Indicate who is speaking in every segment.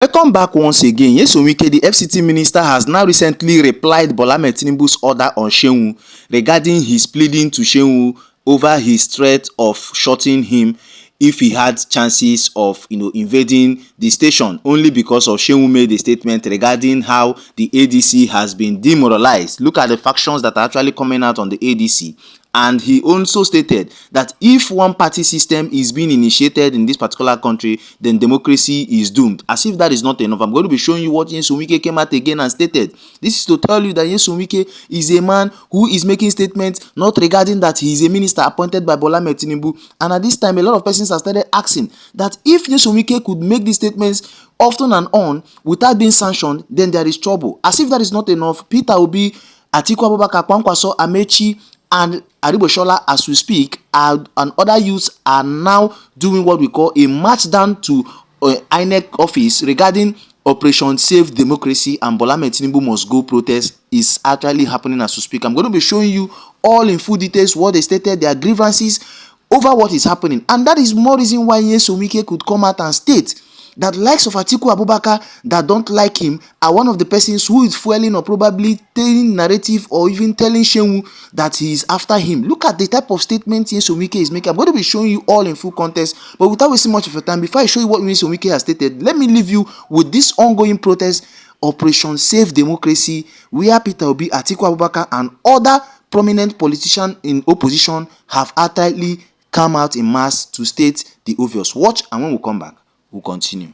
Speaker 1: Welcome back once again. Seun, the FCT minister, has now recently replied Bola Ahmed Tinubu's order on Seun regarding his pleading to Seun over his threat of shooting him if he had chances of invading the station, only because of Seun made a statement regarding how the ADC has been demoralized. Look at the factions that are actually coming out on the ADC. And he also stated that if one party system is being initiated in this particular country, then democracy is doomed. As if that is not enough, I'm going to be showing you what Seun came out again and stated. This is to tell you that Seun is a man who is making statements not regarding that he is a minister appointed by Bola Ahmed Tinubu. And at this time, a lot of persons have started asking that if Seun could make these statements often and on without being sanctioned, then there is trouble. As if that is not enough, Obi Atiku, Amaechi, and Ariboshola, as we speak, and other youths are now doing what we call a march down to INEC office regarding Operation Save Democracy, and Bola Ahmed Tinubu must go protest is actually happening as we speak. I'm going to be showing you all in full details what they stated, their grievances over what is happening, and that is more reason why Seun could come out and state that likes of Atiku Abubakar that don't like him are one of the persons who is fueling or probably telling narrative or even telling Seun that he is after him. Look at the type of statement Seun is making. I'm going to be showing you all in full context, but without wasting much of your time, before I show you what Seun has stated, let me leave you with this ongoing protest, Operation Save Democracy, where Peter Obi, Atiku Abubakar, and other prominent politicians in opposition have utterly come out in mass to state the obvious. Watch, and when we come back, we'll continue.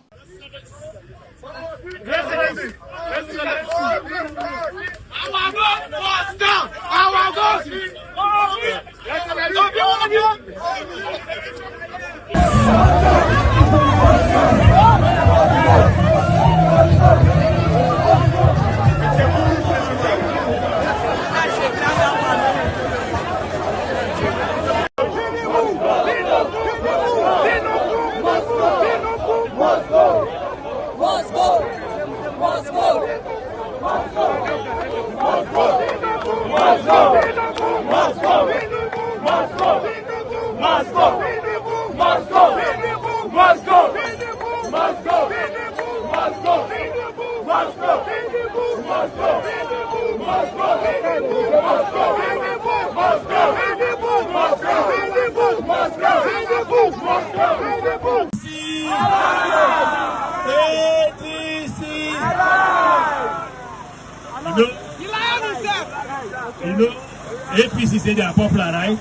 Speaker 2: APC say they are popular, right?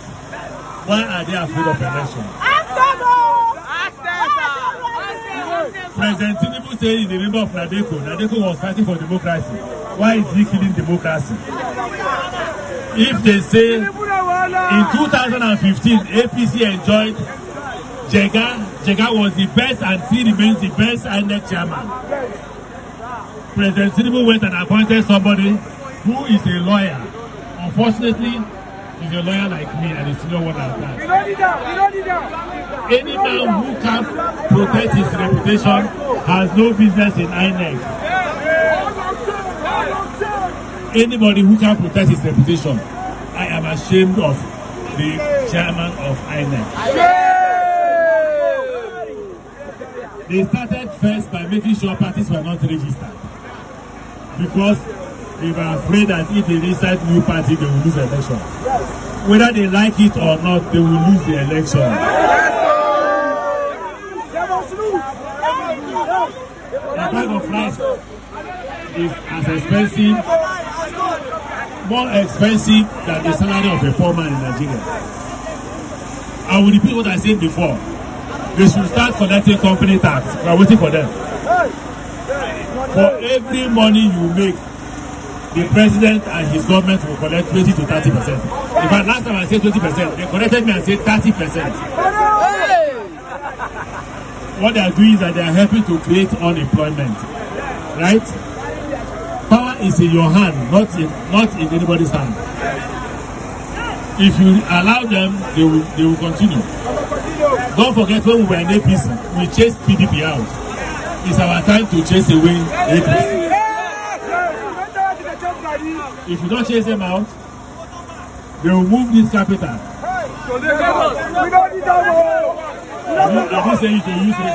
Speaker 2: Why are they afraid of election? President Tinubu said he's a member of Nadeko. Nadeko was fighting for democracy. Why is he killing democracy? If they say in 2015 APC enjoyed Jega was the best and still remains the best INEC chairman. President Tinubu went and appointed somebody who is a lawyer. Unfortunately, he's a lawyer like me and he's still one like that. Any man who can't protect his reputation has no business in INEC. Anybody who can't protect his reputation, I am ashamed of the chairman of INEC. They started first by making sure parties were not registered, because they were afraid that if they register new party, they will lose the election. Whether they like it or not, they will lose the election. The bag of rice is as expensive, more expensive than the salary of a poor man in Nigeria. I will repeat what I said before. They should start collecting company tax. We are waiting for them. For every money you make, the president and his government will collect 20 to 30%. In fact, last time I said 20%, they corrected me and said 30%. What they are doing is that they are helping to create unemployment. Right? Power is in your hand, not in anybody's hand. If you allow them, they will continue. Don't forget, when we were in APC, we chased PDP out. It's our time to chase away APC. If you don't chase them out, they will move this capital. I didn't say you should use it.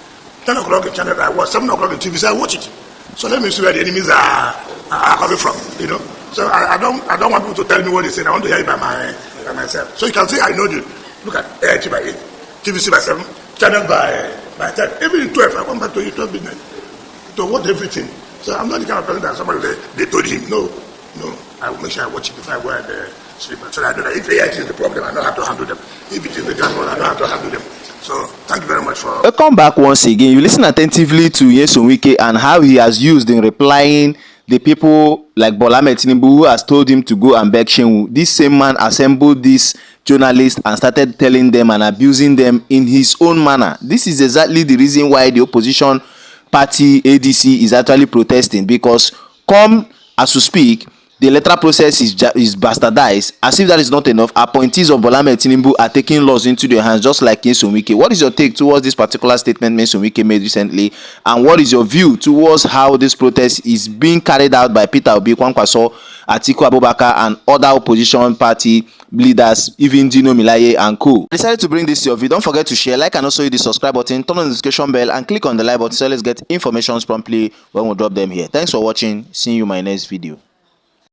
Speaker 3: 10 o'clock in channel I watch, 7 o'clock in TV, so I watch it. So let me see where the enemies are coming from, you know. So I don't want people to tell me what they say. I want to hear it by myself. So you can see I know the, look at AIT by 8, TVC by 7, channel by 10. Even in 12, I come back to you 12 midnight to watch everything. So I'm not the kind of person that somebody they told him, no. I will make sure I watch it before I go and sleep. So I know that if AIT is the problem, I know how to handle them. If it is the gun, I know how to handle them. So thank you very much for.
Speaker 1: Welcome back once again. You listen attentively to Seun WIKE and how he has used in replying the people like Bola Ahmed Tinubu who has told him to go and beg Seun. This same man assembled these journalists and started telling them and abusing them in his own manner. This is exactly the reason why the opposition party ADC is actually protesting, because come as we speak, the electoral process is bastardized. As if that is not enough, appointees of Bola Ahmed Tinubu are taking laws into their hands, just like Seun WIKE. What is your take towards this particular statement Seun WIKE made recently, and what is your view towards how this protest is being carried out by Peter Obi, Kwankwaso, Atiku Abubakar, and other opposition party leaders, even Dino Milaye and co? I decided to bring this to your view. Don't forget to share, like, and also hit the subscribe button, turn on the notification bell, and click on the like button so let's get informations promptly when we drop them here. Thanks for watching. See you in my next video.